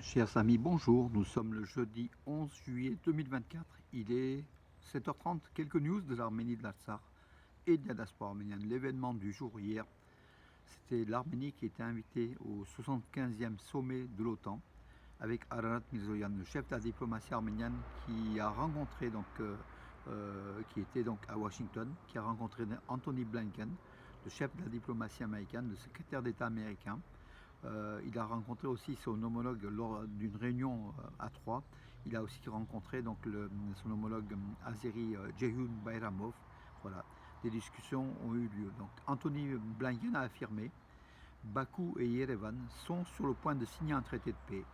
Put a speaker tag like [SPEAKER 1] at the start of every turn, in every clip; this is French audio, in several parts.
[SPEAKER 1] Chers amis, bonjour. Nous sommes le jeudi 11 juillet 2024. Il est 7h30. Quelques news de l'Arménie, de l'Artsakh et de la diaspora arménienne. L'événement du jour hier, c'était l'Arménie qui était invitée au 75e sommet de l'OTAN avec Ararat Mirzoyan, le chef de la diplomatie arménienne, qui a rencontré qui était donc à Washington, qui a rencontré Anthony Blinken, le chef de la diplomatie américaine, le secrétaire d'État américain. Il a rencontré aussi son homologue lors d'une réunion à Troyes. Il a aussi rencontré son homologue azéri Ceyhun Bayramov. Voilà, des discussions ont eu lieu. Donc, Anthony Blinken a affirmé: Bakou et Yerevan sont sur le point de signer un traité de paix.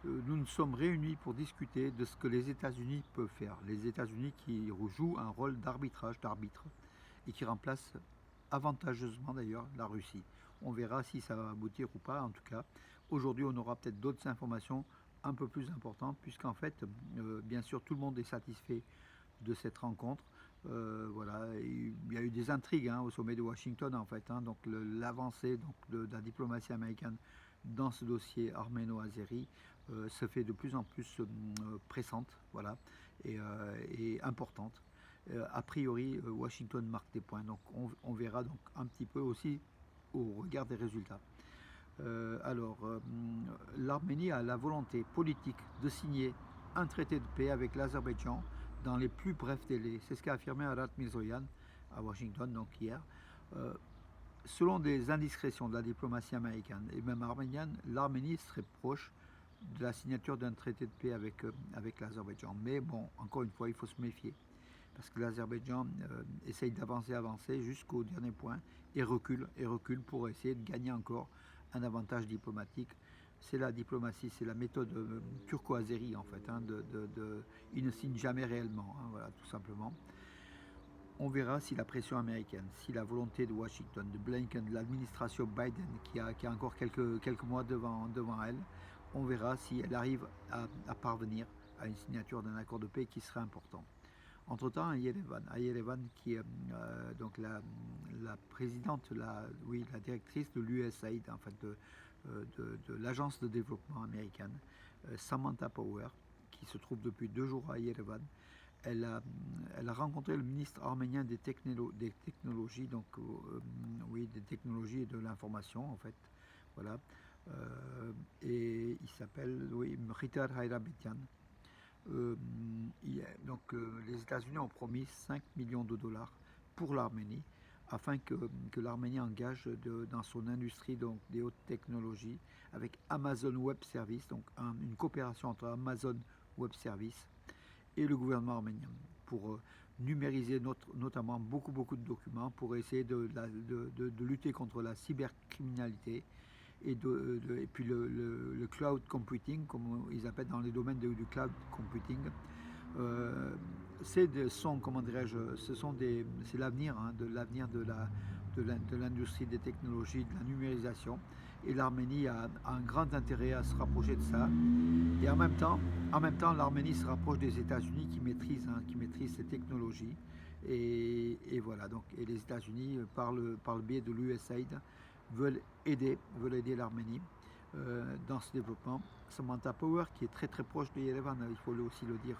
[SPEAKER 1] Nous nous sommes réunis pour discuter de ce que les États-Unis peuvent faire. Les États-Unis qui jouent un rôle d'arbitre, et qui remplacent avantageusement d'ailleurs la Russie. On verra si ça va aboutir ou pas. En tout cas, aujourd'hui, on aura peut-être d'autres informations un peu plus importantes, puisqu'en fait, bien sûr, tout le monde est satisfait de cette rencontre. Voilà, il y a eu des intrigues au sommet de Washington en fait. Donc l'avancée de la diplomatie américaine dans ce dossier arméno-azéri se fait de plus en plus pressante, voilà, et importante. A priori, Washington marque des points. Donc on verra donc un petit peu aussi au regard des résultats. L'Arménie a la volonté politique de signer un traité de paix avec l'Azerbaïdjan dans les plus brefs délais. C'est ce qu'a affirmé Arat Mirzoyan à Washington, donc hier. Selon des indiscrétions de la diplomatie américaine et même arménienne, l'Arménie serait proche de la signature d'un traité de paix avec l'Azerbaïdjan. Mais bon, encore une fois, il faut se méfier. Parce que l'Azerbaïdjan essaye d'avancer jusqu'au dernier point et recule pour essayer de gagner encore un avantage diplomatique. C'est la diplomatie, c'est la méthode turco-azérie en fait. Ils ne signent jamais réellement, voilà, tout simplement. On verra si la pression américaine, si la volonté de Washington, de Blinken, de l'administration Biden, qui a encore quelques mois devant elle, on verra si elle arrive à parvenir à une signature d'un accord de paix qui serait important. Entre-temps, à Yerevan, qui est donc la présidente, la directrice de l'USAID, en fait, de l'agence de développement américaine, Samantha Power, qui se trouve depuis 2 jours à Yerevan, elle a, elle a rencontré le ministre arménien des technologies, des technologies et de l'information, en fait, voilà, et il s'appelle, Mritar Hayrabetian. Les États-Unis ont promis 5 millions de dollars pour l'Arménie afin que l'Arménie engage dans son industrie des hautes technologies avec Amazon Web Services, donc une coopération entre Amazon Web Services et le gouvernement arménien pour numériser notamment beaucoup de documents pour essayer de lutter contre la cybercriminalité et puis le cloud computing, comme ils appellent dans les domaines du cloud computing. Comment dirais-je, c'est l'avenir, de l'industrie des technologies, de la numérisation. Et l'Arménie a un grand intérêt à se rapprocher de ça. Et en même temps, l'Arménie se rapproche des États-Unis qui maîtrisent ces technologies. Et voilà. Donc, et les États-Unis, par le biais de l'USAID, veulent aider l'Arménie dans ce développement. Samantha Power, qui est très proche de Yerevan, il faut aussi le dire,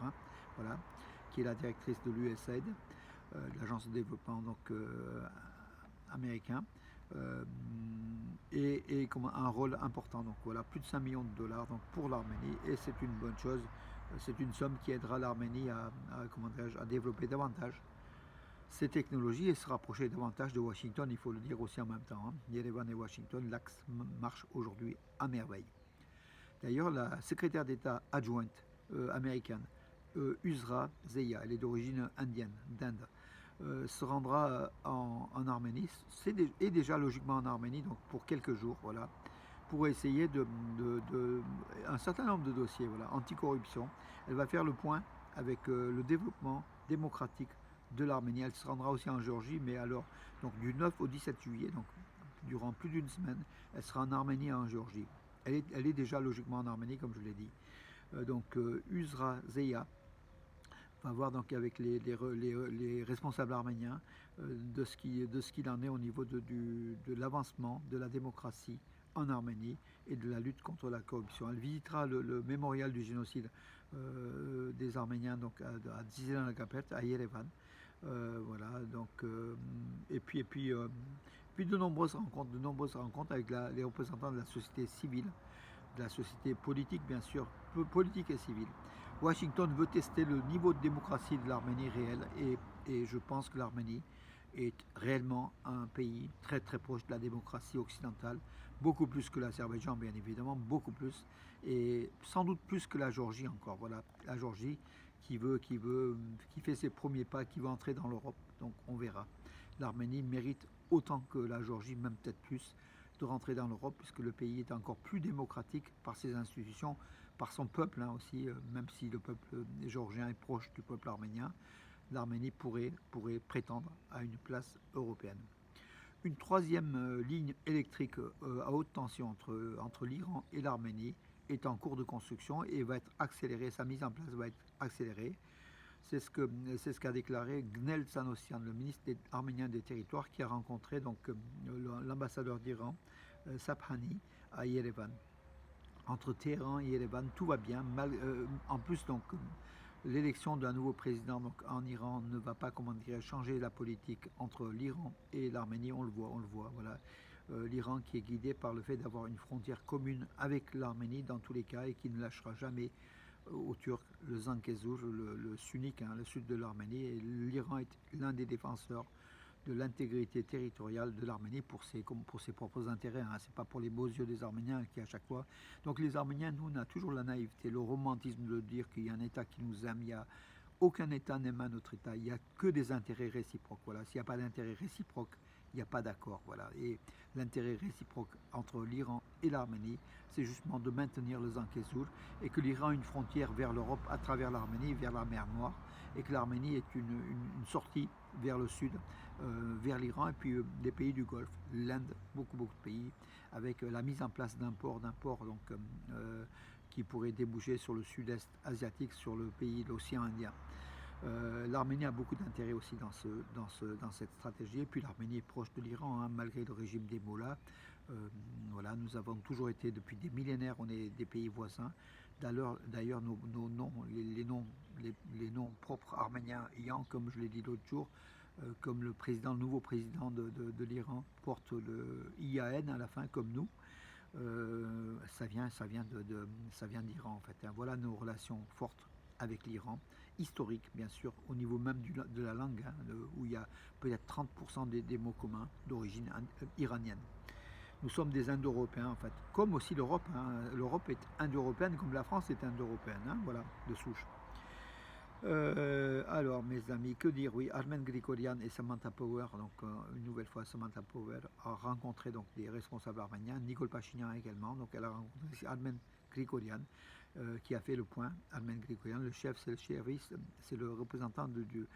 [SPEAKER 1] voilà, qui est la directrice de l'USAID, de l'agence de développement américain, et comme un rôle important. Donc voilà, plus de 5 millions de dollars donc, pour l'Arménie, et c'est une bonne chose. C'est une somme qui aidera l'Arménie à développer davantage ces technologies et se rapprocher davantage de Washington, il faut le dire aussi en même temps. Yerevan et Washington, l'axe marche aujourd'hui à merveille. D'ailleurs, la secrétaire d'État adjointe américaine, Uzra Zeya, elle est d'origine indienne, d'Inde, se rendra en Arménie, est déjà logiquement en Arménie, donc pour quelques jours, voilà, pour essayer un certain nombre de dossiers, voilà, anticorruption. Elle va faire le point avec le développement démocratique de l'Arménie. Elle se rendra aussi en Géorgie, mais alors, donc du 9 au 17 juillet, donc durant plus d'une semaine, elle sera en Arménie et en Géorgie. Elle est déjà logiquement en Arménie, comme je l'ai dit. Uzra Zeya va voir donc avec les responsables arméniens de ce qu'il en est au niveau de l'avancement de la démocratie en Arménie et de la lutte contre la corruption. Elle visitera le mémorial du génocide des Arméniens donc à Zizanagapet, à Yerevan. Voilà, donc, puis de nombreuses rencontres avec les représentants de la société civile, de la société politique bien sûr, politique et civile. Washington veut tester le niveau de démocratie de l'Arménie réel et je pense que l'Arménie est réellement un pays très très proche de la démocratie occidentale, beaucoup plus que l'Azerbaïdjan bien évidemment, beaucoup plus, et sans doute plus que la Géorgie encore. Voilà, la Géorgie qui fait ses premiers pas, qui va entrer dans l'Europe, donc on verra. L'Arménie mérite autant que la Géorgie, même peut-être plus, de rentrer dans l'Europe, puisque le pays est encore plus démocratique par ses institutions, par son peuple hein, aussi, même si le peuple géorgien est proche du peuple arménien, l'Arménie pourrait prétendre à une place européenne. Une troisième ligne électrique à haute tension entre l'Iran et l'Arménie est en cours de construction et va être accélérée, sa mise en place va être accélérée. C'est ce qu'a déclaré Gnel Tsanossian, le ministre arménien des territoires, qui a rencontré donc l'ambassadeur d'Iran, Sabhani, à Yerevan. Entre Téhéran et Yerevan, tout va bien. En plus, donc, l'élection d'un nouveau président donc, en Iran ne va pas, comment dire, changer la politique entre l'Iran et l'Arménie. On le voit. Voilà. L'Iran qui est guidé par le fait d'avoir une frontière commune avec l'Arménie dans tous les cas et qui ne lâchera jamais aux Turcs le Zangezur, le sunnique, hein, le sud de l'Arménie. Et l'Iran est l'un des défenseurs de l'intégrité territoriale de l'Arménie pour ses propres intérêts. Hein. Ce n'est pas pour les beaux yeux des Arméniens qui à chaque fois. Donc les Arméniens, nous, on a toujours la naïveté, le romantisme de dire qu'il y a un État qui nous aime. Il y a aucun État n'aime un autre État. Il n'y a que des intérêts réciproques. Voilà. S'il n'y a pas d'intérêt réciproque, il n'y a pas d'accord. Voilà. Et l'intérêt réciproque entre l'Iran et l'Arménie, c'est justement de maintenir le Zangezur et que l'Iran a une frontière vers l'Europe à travers l'Arménie, vers la mer Noire, et que l'Arménie est une sortie vers le sud, vers l'Iran et puis les pays du Golfe, l'Inde, beaucoup de pays, avec la mise en place d'un port donc, qui pourrait déboucher sur le sud-est asiatique, sur le pays de l'océan Indien. L'Arménie a beaucoup d'intérêt aussi dans cette stratégie. Et puis l'Arménie est proche de l'Iran, hein, malgré le régime des mollahs. Voilà, nous avons toujours été, depuis des millénaires, on est des pays voisins. D'ailleurs, nos noms, les noms propres arméniens ayant, comme je l'ai dit l'autre jour, comme le nouveau président de l'Iran porte le IAN à la fin, comme nous. Ça vient d'Iran en fait. Hein. Voilà nos relations fortes avec l'Iran, historique bien sûr, au niveau même de la langue, hein, où il y a peut-être 30% des mots communs d'origine iranienne. Nous sommes des Indo-Européens en fait, comme aussi l'Europe. Hein. L'Europe est Indo-Européenne comme la France est Indo-Européenne, hein, voilà, de souche. Alors, mes amis, que dire? Oui, Armen Grigorian et Samantha Power, donc une nouvelle fois, Samantha Power a rencontré donc des responsables arméniens, Nicole Pachinian également, donc elle a rencontré Armen Grigorian qui a fait le point. Armen Grigorian, le chef, c'est le représentant de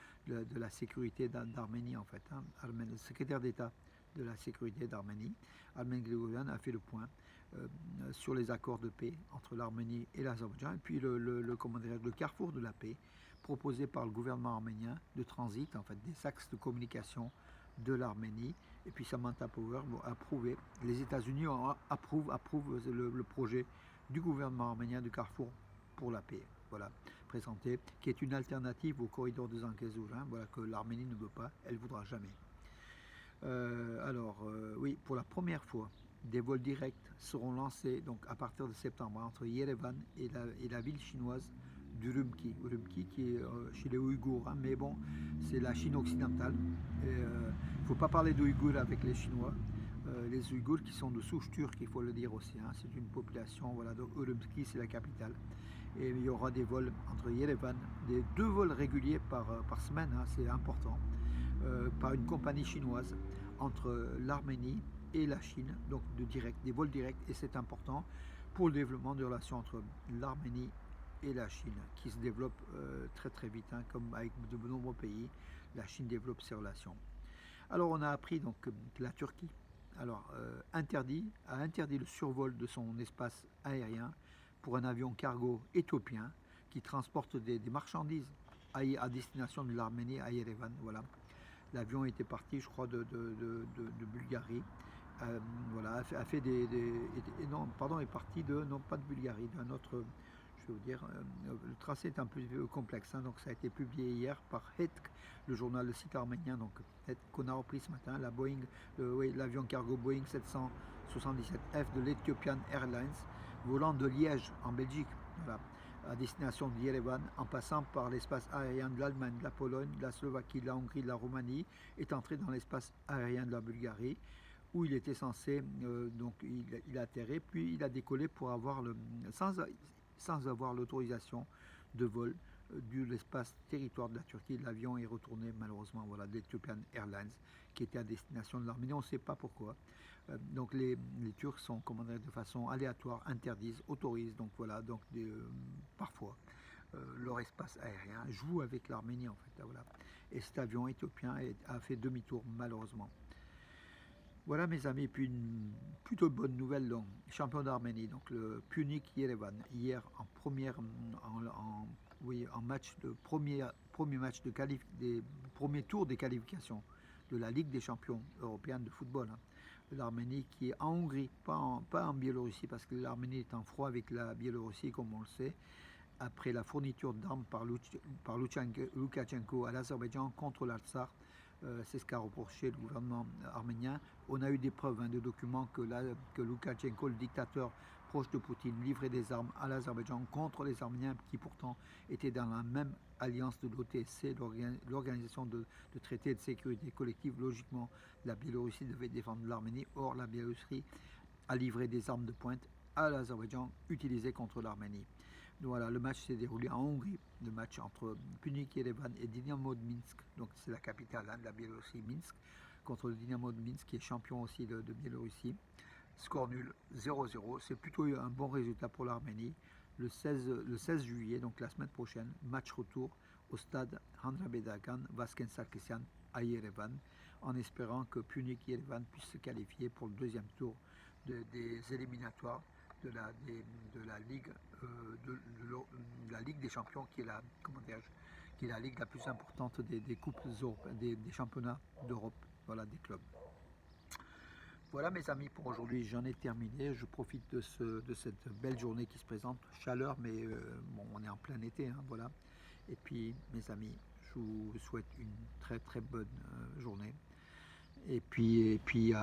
[SPEAKER 1] la sécurité d'Arménie en fait, hein. Armen, le secrétaire d'État de la sécurité d'Arménie, Armen Grigorian a fait le point sur les accords de paix entre l'Arménie et l'Azerbaïdjan, et puis le carrefour de la paix proposé par le gouvernement arménien de transit, en fait, des axes de communication de l'Arménie. Et puis Samantha Power a approuvé, les États-Unis approuvent le projet du gouvernement arménien du carrefour pour la paix, voilà, présenté, qui est une alternative au corridor de Zangezur, hein, voilà, que l'Arménie ne veut pas, elle ne voudra jamais. Oui, pour la première fois, des vols directs seront lancés donc, à partir de septembre entre Yerevan et la ville chinoise d'Urumqi. Urumqi qui est chez les Ouïghours, hein, mais bon, c'est la Chine occidentale. Il ne faut pas parler d'Ouïghours avec les Chinois. Les Ouïghours qui sont de souche turque, il faut le dire aussi. Hein, c'est une population, voilà, donc Urumqi c'est la capitale. Et il y aura des vols entre Yerevan, des 2 vols réguliers par semaine, hein, c'est important. Par une compagnie chinoise entre l'Arménie et la Chine, donc des vols directs, et c'est important pour le développement des relations entre l'Arménie et la Chine, qui se développe très très vite, hein, comme avec de nombreux pays, la Chine développe ses relations. Alors on a appris donc que la Turquie a interdit le survol de son espace aérien pour un avion cargo éthiopien qui transporte des marchandises à destination de l'Arménie à Yerevan. Voilà. L'avion était parti, je crois, de Bulgarie voilà, a fait non, pardon, est parti de, non pas de Bulgarie, d'un autre, je vais vous dire, le tracé est un peu complexe, hein, donc ça a été publié hier par Hetk, le journal, le site arménien, donc Hetk qu'on a repris ce matin, la Boeing, oui, l'avion cargo Boeing 777F de l'Ethiopian Airlines, volant de Liège en Belgique, voilà, à destination de Yerevan, en passant par l'espace aérien de l'Allemagne, de la Pologne, de la Slovaquie, de la Hongrie, de la Roumanie, est entré dans l'espace aérien de la Bulgarie, où il était censé, donc il a atterri, puis il a décollé pour avoir sans avoir l'autorisation de vol de l'espace territoire de la Turquie. L'avion est retourné malheureusement, voilà, d'Ethiopian Airlines, qui était à destination de l'Arménie. On ne sait pas pourquoi. Donc les Turcs sont, comment dire, de façon aléatoire, interdisent, autorisent, donc voilà, donc parfois leur espace aérien joue avec l'Arménie en fait. Voilà. Et cet avion éthiopien a fait demi-tour malheureusement. Voilà mes amis, puis une plutôt bonne nouvelle, donc, champion d'Arménie, donc le Punic Yerevan, hier en première, oui, en match de premier match de des premiers tours des qualifications de la Ligue des champions européenne de football, hein, de l'Arménie qui est en Hongrie, pas en Biélorussie, parce que l'Arménie est en froid avec la Biélorussie, comme on le sait, après la fourniture d'armes par Loukachenko à l'Azerbaïdjan contre l'Artsakh. C'est ce qu'a reproché le gouvernement arménien. On a eu des preuves, hein, de documents que Loukachenko, le dictateur proche de Poutine, livrait des armes à l'Azerbaïdjan contre les Arméniens qui pourtant étaient dans la même alliance de l'OTSC, l'organisation de traités de sécurité collective. Logiquement, la Biélorussie devait défendre l'Arménie. Or, la Biélorussie a livré des armes de pointe à l'Azerbaïdjan utilisées contre l'Arménie. Voilà, le match s'est déroulé en Hongrie, le match entre Punic Yerevan et Dynamo de Minsk, donc c'est la capitale, hein, de la Biélorussie, Minsk, contre le Dynamo de Minsk qui est champion aussi de Biélorussie. Score nul, 0-0, c'est plutôt un bon résultat pour l'Arménie. Le 16 juillet, donc la semaine prochaine, match retour au stade Handrabedagan Vasken Sarkisian à Yerevan, en espérant que Punic Yerevan puisse se qualifier pour le deuxième tour des éliminatoires de la Ligue de la Ligue des Champions, qui est la, qui est la ligue la plus importante des coupes des championnats d'Europe, voilà, des clubs. Voilà mes amis, pour aujourd'hui j'en ai terminé. Je profite de cette belle journée qui se présente, chaleur, mais bon, on est en plein été, hein, voilà. Et puis mes amis, je vous souhaite une très très bonne journée. Et puis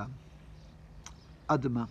[SPEAKER 1] à demain.